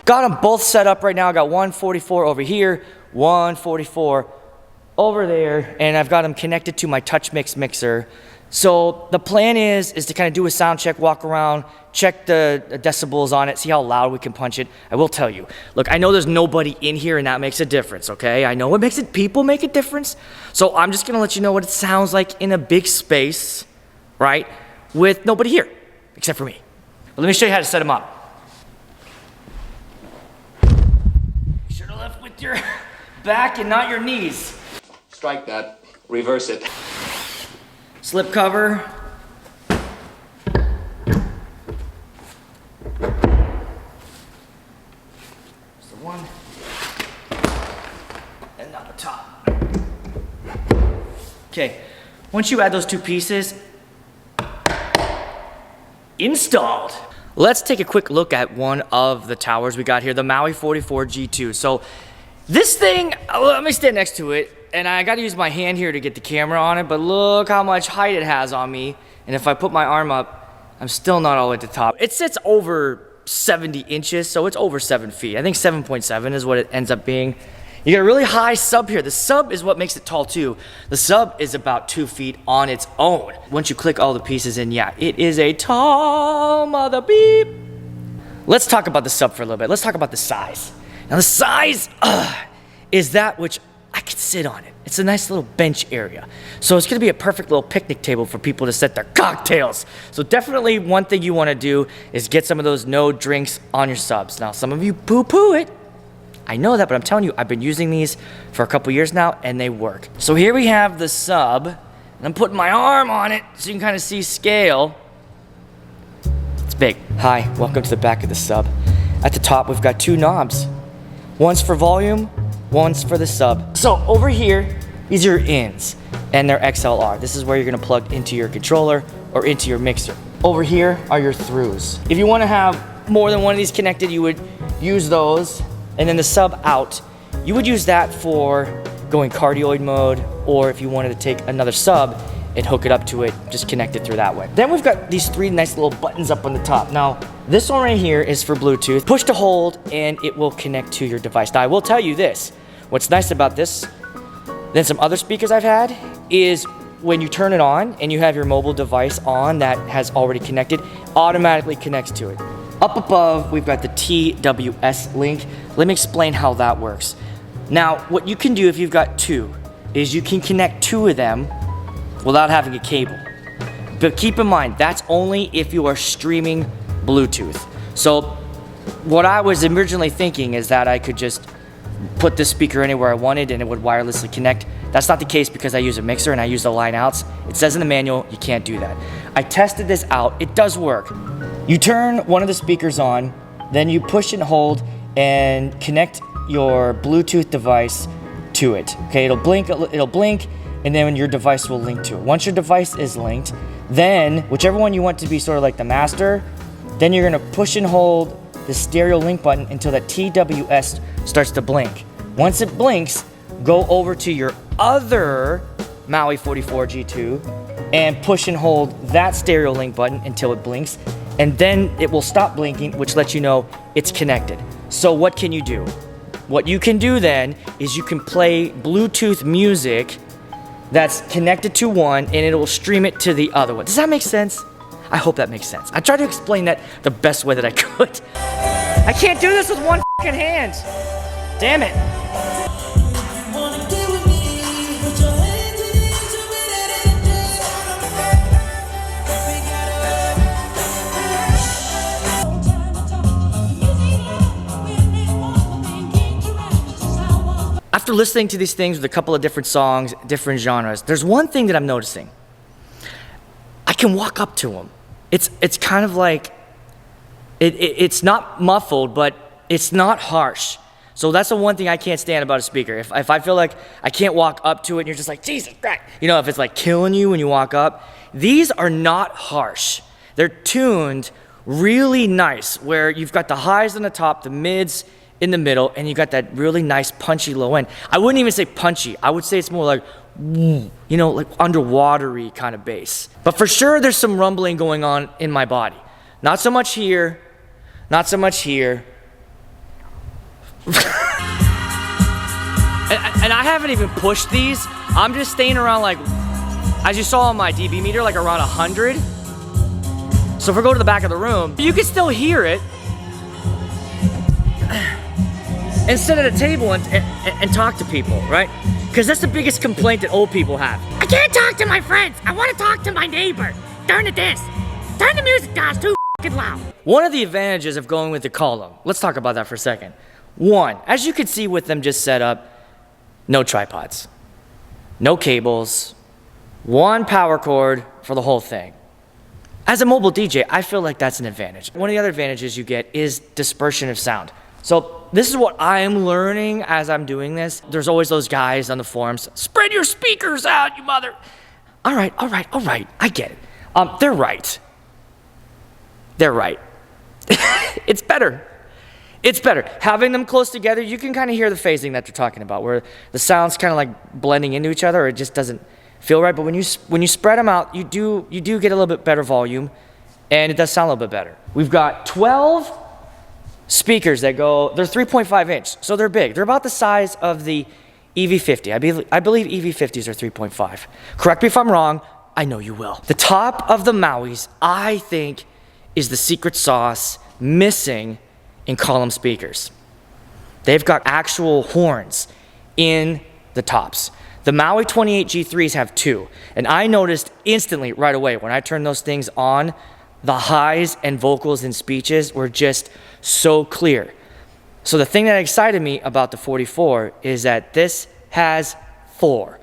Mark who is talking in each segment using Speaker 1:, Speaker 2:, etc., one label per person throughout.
Speaker 1: Got them both set up right now. I got 144 over here, 144 over there, and I've got them connected to my Touch Mix mixer. So the plan is to kind of do a sound check, walk around, check the decibels on it, see how loud we can punch it. I will tell you, look, I know there's nobody in here and that makes a difference, okay? I know people make a difference. So I'm just gonna let you know what it sounds like in a big space, right? With nobody here, except for me. But let me show you how to set them up. You should have left with your back and not your knees.
Speaker 2: Strike that, reverse it.
Speaker 1: Slip cover. There's the one. And now the top. Okay, once you add those two pieces, installed. Let's take a quick look at one of the towers we got here, the Maui 44 G2. So this thing, let me stand next to it. And I gotta use my hand here to get the camera on it, but look how much height it has on me. And if I put my arm up, I'm still not all the way at the top. It sits over 70 inches, so it's over 7 feet. I think 7.7 is what it ends up being. You got a really high sub here. The sub is what makes it tall too. The sub is about 2 feet on its own. Once you click all the pieces in, yeah, it is a tall mother beep. Let's talk about the sub for a little bit. Let's talk about the size. Now the size is that which I could sit on it. It's a nice little bench area. So it's gonna be a perfect little picnic table for people to set their cocktails. So definitely one thing you wanna do is get some of those no drinks on your subs. Now some of you poo-poo it. I know that, but I'm telling you, I've been using these for a couple years now and they work. So here we have the sub, and I'm putting my arm on it so you can kind of see scale. It's big. Hi, welcome to the back of the sub. At the top, we've got 2 knobs. One's for volume, one's for the sub. So over here, these are your ins, and they're XLR. This is where you're gonna plug into your controller or into your mixer. Over here are your throughs. If you wanna have more than one of these connected, you would use those, and then the sub out, you would use that for going cardioid mode, or if you wanted to take another sub and hook it up to it, just connect it through that way. Then we've got these 3 nice little buttons up on the top. Now, this one right here is for Bluetooth. Push to hold and it will connect to your device. Now, I will tell you this, what's nice about this than some other speakers I've had is when you turn it on and you have your mobile device on that has already connected, automatically connects to it. Up above, we've got the TWS link. Let me explain how that works. Now, what you can do if you've got 2 is you can connect 2 of them without having a cable. But keep in mind, that's only if you are streaming Bluetooth. So what I was originally thinking is that I could just put this speaker anywhere I wanted and it would wirelessly connect. That's not the case because I use a mixer and I use the line outs. It says in the manual, you can't do that. I tested this out, it does work. You turn one of the speakers on, then you push and hold and connect your Bluetooth device to it. Okay, it'll blink, and then your device will link to it. Once your device is linked, then whichever one you want to be sort of like the master, then you're gonna push and hold the stereo link button until that TWS starts to blink. Once it blinks, go over to your other Maui 44 G2 and push and hold that stereo link button until it blinks, and then it will stop blinking, which lets you know it's connected. So what can you do? What you can do then is you can play Bluetooth music that's connected to one and it will stream it to the other one. Does that make sense? I hope that makes sense. I tried to explain that the best way that I could. I can't do this with one fucking hand. Damn it. After listening to these things with a couple of different songs, different genres, there's one thing that I'm noticing. I can walk up to them. It's kind of like, it's not muffled, but it's not harsh. So that's the one thing I can't stand about a speaker. If I feel like I can't walk up to it and you're just like, Jesus Christ. You know, if it's like killing you when you walk up. These are not harsh. They're tuned really nice, where you've got the highs on the top, the mids in the middle, and you got that really nice punchy low end. I wouldn't even say punchy. I would say it's more like, you know, like underwatery kind of bass. But for sure, there's some rumbling going on in my body. Not so much here, not so much here, And I haven't even pushed these. I'm just staying around, like, as you saw on my dB meter, like around 100. So if we go to the back of the room, you can still hear it. And sit at a table and talk to people, right? Because that's the biggest complaint that old people have. I can't talk to my friends. I want to talk to my neighbor. Turn to this. Turn the music down. It's too f***ing loud. One of the advantages of going with the column, let's talk about that for a second. One, as you can see with them just set up, no tripods, no cables, one power cord for the whole thing. As a mobile DJ, I feel like that's an advantage. One of the other advantages you get is dispersion of sound. So this is what I'm learning as I'm doing this. There's always those guys on the forums, spread your speakers out, you mother. All right, I get it. They're right. It's better. It's better. Having them close together, you can kind of hear the phasing that they're talking about, where the sound's kind of like blending into each other, or it just doesn't feel right. But when you spread them out, you do get a little bit better volume, and it does sound a little bit better. We've got 12 speakers that go, they're 3.5 inch, so they're big. They're about the size of the EV50. I believe EV50s are 3.5. Correct me if I'm wrong, I know you will. The top of the Mauis, I think, is the secret sauce missing in column speakers. They've got actual horns in the tops. The Maui 28 G3s have 2, and I noticed instantly right away when I turned those things on, the highs and vocals and speeches were just so clear. So the thing that excited me about the 44 is that this has 4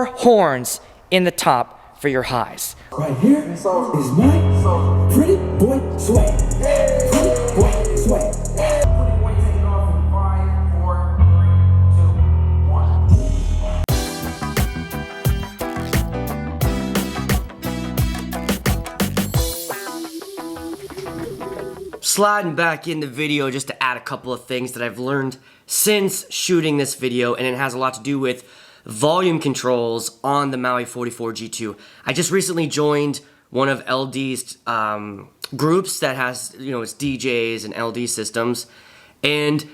Speaker 1: horns in the top for your highs.
Speaker 3: Right here is my pretty boy swag. Pretty boy swag.
Speaker 1: Sliding back in the video just to add a couple of things that I've learned since shooting this video, and it has a lot to do with volume controls on the Maui 44 G2. I just recently joined one of LD's groups that has, it's DJs and LD systems, and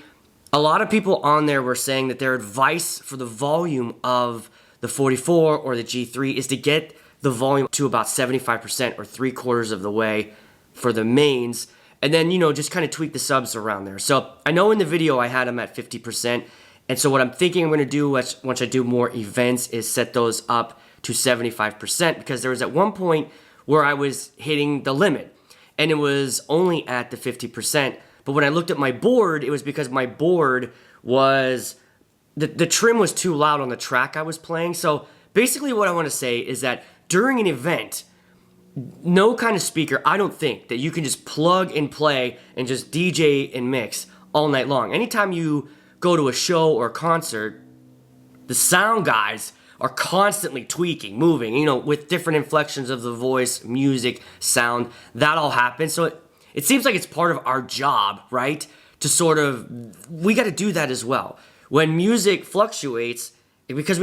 Speaker 1: a lot of people on there were saying that their advice for the volume of the 44 or the G3 is to get the volume to about 75% or 3/4 of the way for the mains, and then, just kind of tweak the subs around there. So I know in the video I had them at 50%. And so what I'm thinking I'm going to do once I do more events is set those up to 75%, because there was at one point where I was hitting the limit and it was only at the 50%. But when I looked at my board, it was because my board was, the trim was too loud on the track I was playing. So basically what I want to say is that during an event, no kind of speaker, I don't think that you can just plug and play and just DJ and mix all night long. Anytime you go to a show or a concert, the sound guys are constantly tweaking, moving, with different inflections of the voice, music, sound, that all happens. So it seems like it's part of our job, right? To sort of, we got to do that as well. When music fluctuates, because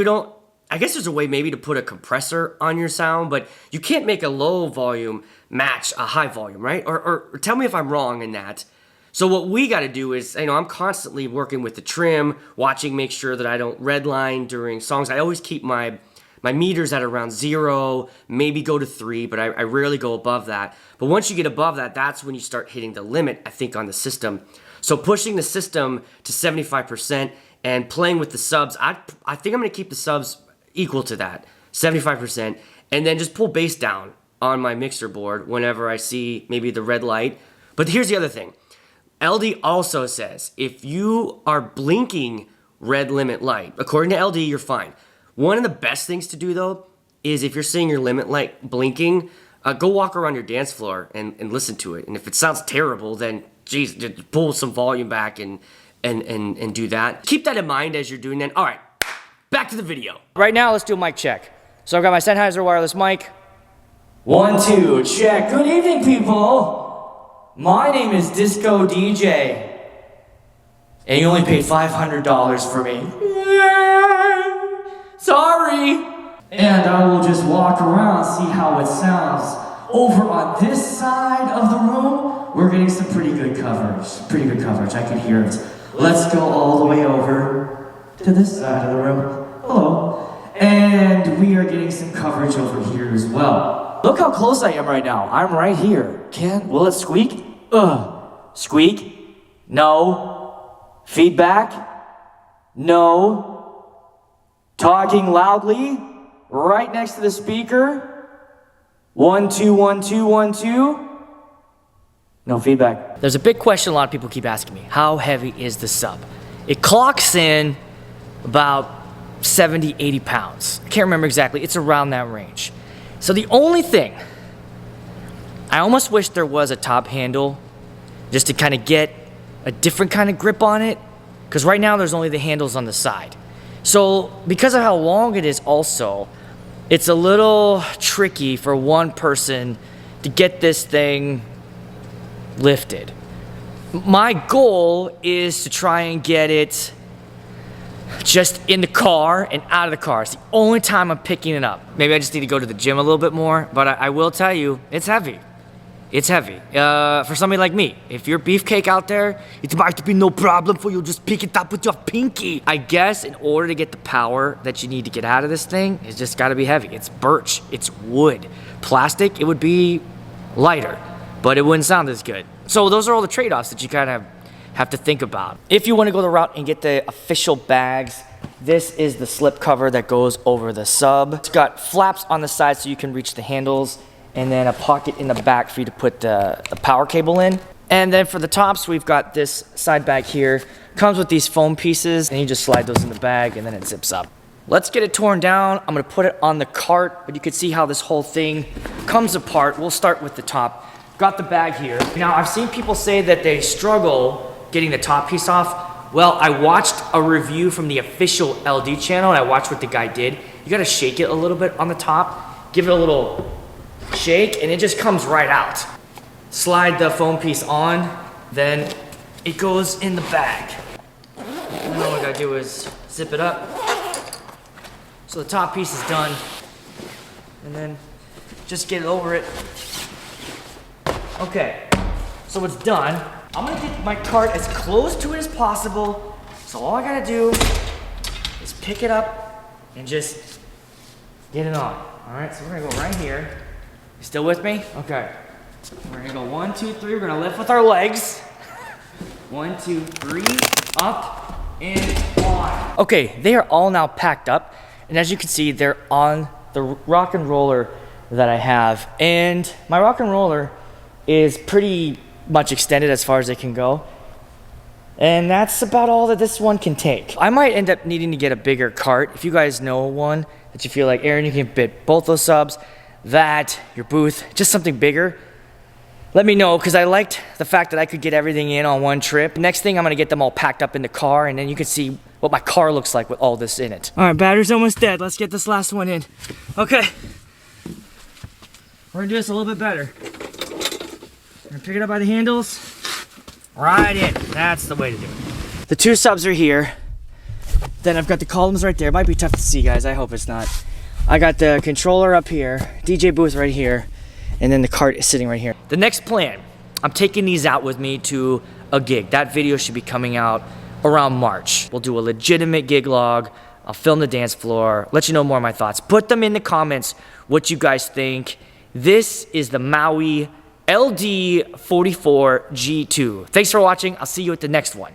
Speaker 1: I guess there's a way maybe to put a compressor on your sound, but you can't make a low volume match a high volume, right? Or tell me if I'm wrong in that. So what we got to do is, I'm constantly working with the trim, make sure that I don't redline during songs. I always keep my meters at around 0, maybe go to 3, but I rarely go above that. But once you get above that, that's when you start hitting the limit, I think, on the system. So pushing the system to 75% and playing with the subs, I think I'm going to keep the subs equal to that, 75%, and then just pull bass down on my mixer board whenever I see maybe the red light. But here's the other thing. LD also says if you are blinking red limit light, according to LD, you're fine. One of the best things to do, though, is if you're seeing your limit light blinking, go walk around your dance floor and listen to it. And if it sounds terrible, then, geez, just pull some volume back and do that. Keep that in mind as you're doing that. All right, back to the video. Right now, let's do a mic check. So I've got my Sennheiser wireless mic. 1, 2, check. Good evening, people. My name is Disco DJ, and you only paid $500 for me. Sorry. And I will just walk around, see how it sounds. Over on this side of the room, we're getting some pretty good coverage. I can hear it
Speaker 3: Let's go all the way over to this side of the room. Hello. And we are getting some coverage over here as well. Look how close I am right now. I'm right here. Will it squeak? Squeak? No. Feedback? No. Talking loudly? Right next to the speaker? 1, 2, 1, 2, 1, 2. No feedback.
Speaker 1: There's a big question a lot of people keep asking me. How heavy is the sub? It clocks in about 70, 80 pounds. I can't remember exactly. It's around that range. So the only thing, I almost wish there was a top handle just to kind of get a different kind of grip on it. Because right now there's only the handles on the side. So because of how long it is also, it's a little tricky for one person to get this thing lifted. My goal is to try and get it just in the car and out of the car. It's the only time I'm picking it up. Maybe I just need to go to the gym a little bit more, but I will tell you, it's heavy. It's heavy. For somebody like me, if you're beefcake out there, it might be no problem for you. Just pick it up with your pinky. I guess in order to get the power that you need to get out of this thing, it's just gotta be heavy. It's birch, it's wood. Plastic, it would be lighter, but it wouldn't sound as good. So those are all the trade-offs that you kind of have to think about. If you want to go the route and get the official bags, this is the slip cover that goes over the sub. It's got flaps on the side so you can reach the handles, and then a pocket in the back for you to put the power cable in. And then for the tops, we've got this side bag here. Comes with these foam pieces, and you just slide those in the bag, and then it zips up. Let's get it torn down. I'm gonna put it on the cart, but you can see how this whole thing comes apart. We'll start with the top. Got the bag here. Now, I've seen people say that they struggle getting the top piece off. Well, I watched a review from the official LD channel, and I watched what the guy did. You gotta shake it a little bit on the top, give it a little shake, and it just comes right out. Slide the foam piece on, then it goes in the bag. And all I gotta do is zip it up. So the top piece is done. And then just get it over it. Okay, so it's done. I'm gonna get my cart as close to it as possible. So all I gotta do is pick it up and just get it on. All right, so we're gonna go right here. You still with me? Okay. We're gonna go 1, 2, 3. We're gonna lift with our legs. 1, 2, 3, up and on. Okay, they are all now packed up. And as you can see, they're on the rock and roller that I have. And my rock and roller is pretty much extended as far as it can go. And that's about all that this one can take. I might end up needing to get a bigger cart. If you guys know one that you feel like, Aaron, you can fit both those subs, that, your booth, just something bigger, let me know, because I liked the fact that I could get everything in on one trip. Next thing, I'm gonna get them all packed up in the car, and then you can see what my car looks like with all this in it. All right, battery's almost dead. Let's get this last one in. Okay. We're gonna do this a little bit better. We're gonna pick it up by the handles, right in. That's the way to do it. The two subs are here. Then I've got the columns right there. It might be tough to see, guys. I hope it's not. I got the controller up here, DJ booth right here, and then the cart is sitting right here. The next plan, I'm taking these out with me to a gig. That video should be coming out around March. We'll do a legitimate gig log. I'll film the dance floor, let you know more of my thoughts. Put them in the comments what you guys think. This is the Maui LD 44 G2. Thanks for watching. I'll see you at the next one.